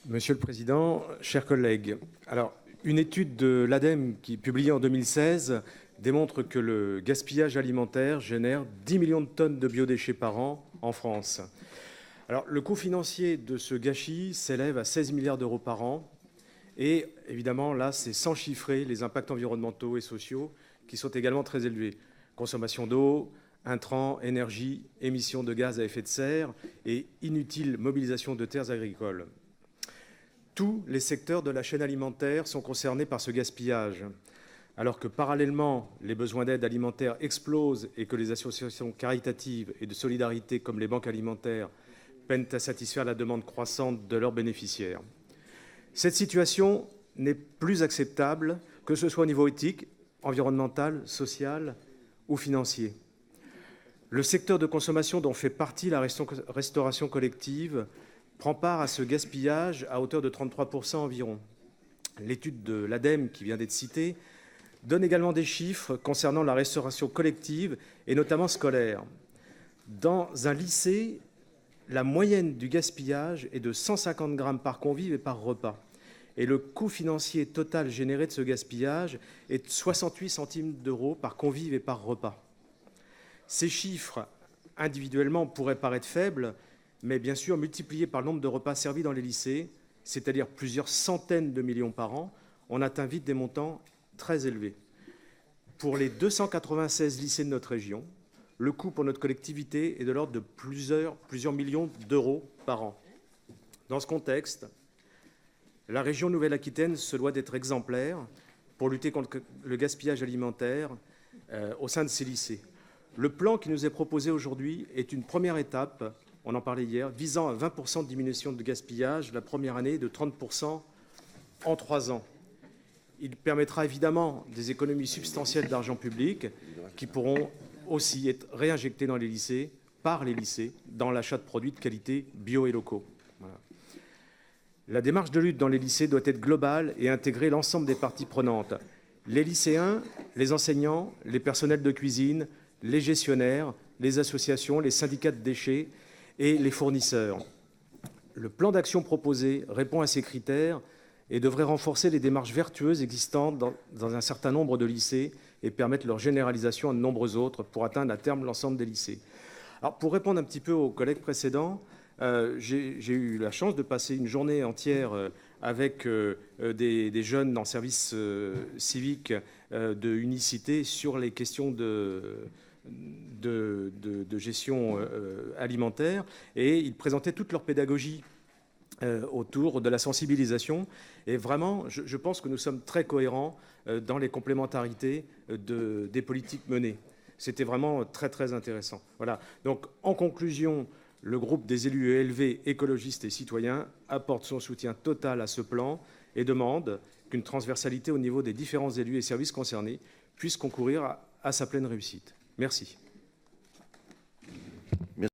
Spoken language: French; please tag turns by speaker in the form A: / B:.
A: Monsieur le Président, chers collègues, alors, une étude de l'ADEME publiée en 2016 démontre que le gaspillage alimentaire génère 10 millions de tonnes de biodéchets par an en France. Alors, le coût financier de ce gâchis s'élève à 16 milliards d'euros par an. Et évidemment, là, c'est sans chiffrer les impacts environnementaux et sociaux qui sont également très élevés. Consommation d'eau, intrants, énergie, émissions de gaz à effet de serre et inutile mobilisation de terres agricoles. Tous les secteurs de la chaîne alimentaire sont concernés par ce gaspillage, alors que parallèlement, les besoins d'aide alimentaire explosent et que les associations caritatives et de solidarité comme les banques alimentaires peinent à satisfaire la demande croissante de leurs bénéficiaires. Cette situation n'est plus acceptable, que ce soit au niveau éthique, environnemental, social ou financier. Le secteur de consommation dont fait partie la restauration collective prend part à ce gaspillage à hauteur de 33% environ. L'étude de l'ADEME qui vient d'être citée donne également des chiffres concernant la restauration collective et notamment scolaire. Dans un lycée, la moyenne du gaspillage est de 150 grammes par convive et par repas. Et le coût financier total généré de ce gaspillage est de 68 centimes d'euros par convive et par repas. Ces chiffres, individuellement, pourraient paraître faibles, mais bien sûr, multipliés par le nombre de repas servis dans les lycées, c'est-à-dire plusieurs centaines de millions par an, on atteint vite des montants très élevés. Pour les 296 lycées de notre région, le coût pour notre collectivité est de l'ordre de plusieurs millions d'euros par an. Dans ce contexte, la région Nouvelle-Aquitaine se doit d'être exemplaire pour lutter contre le gaspillage alimentaire au sein de ces lycées. Le plan qui nous est proposé aujourd'hui est une première étape, on en parlait hier, visant à 20% de diminution de gaspillage la première année, de 30% en 3 ans. Il permettra évidemment des économies substantielles d'argent public qui pourront aussi être réinjectées dans les lycées, par les lycées, dans l'achat de produits de qualité bio et locaux. Voilà. La démarche de lutte dans les lycées doit être globale et intégrer l'ensemble des parties prenantes. Les lycéens, les enseignants, les personnels de cuisine, les gestionnaires, les associations, les syndicats de déchets et les fournisseurs. Le plan d'action proposé répond à ces critères et devrait renforcer les démarches vertueuses existantes dans un certain nombre de lycées et permettre leur généralisation à de nombreux autres pour atteindre à terme l'ensemble des lycées. Alors, pour répondre un petit peu aux collègues précédents, j'ai eu la chance de passer une journée entière avec des jeunes en service civique de unicité sur les questions de gestion alimentaire, et ils présentaient toute leur pédagogie autour de la sensibilisation. Et vraiment, je pense que nous sommes très cohérents dans les complémentarités des politiques menées. C'était vraiment très, très intéressant. Voilà. Donc, en conclusion, le groupe des élus élevés, écologistes et citoyens apporte son soutien total à ce plan et demande qu'une transversalité au niveau des différents élus et services concernés puisse concourir à sa pleine réussite. Merci.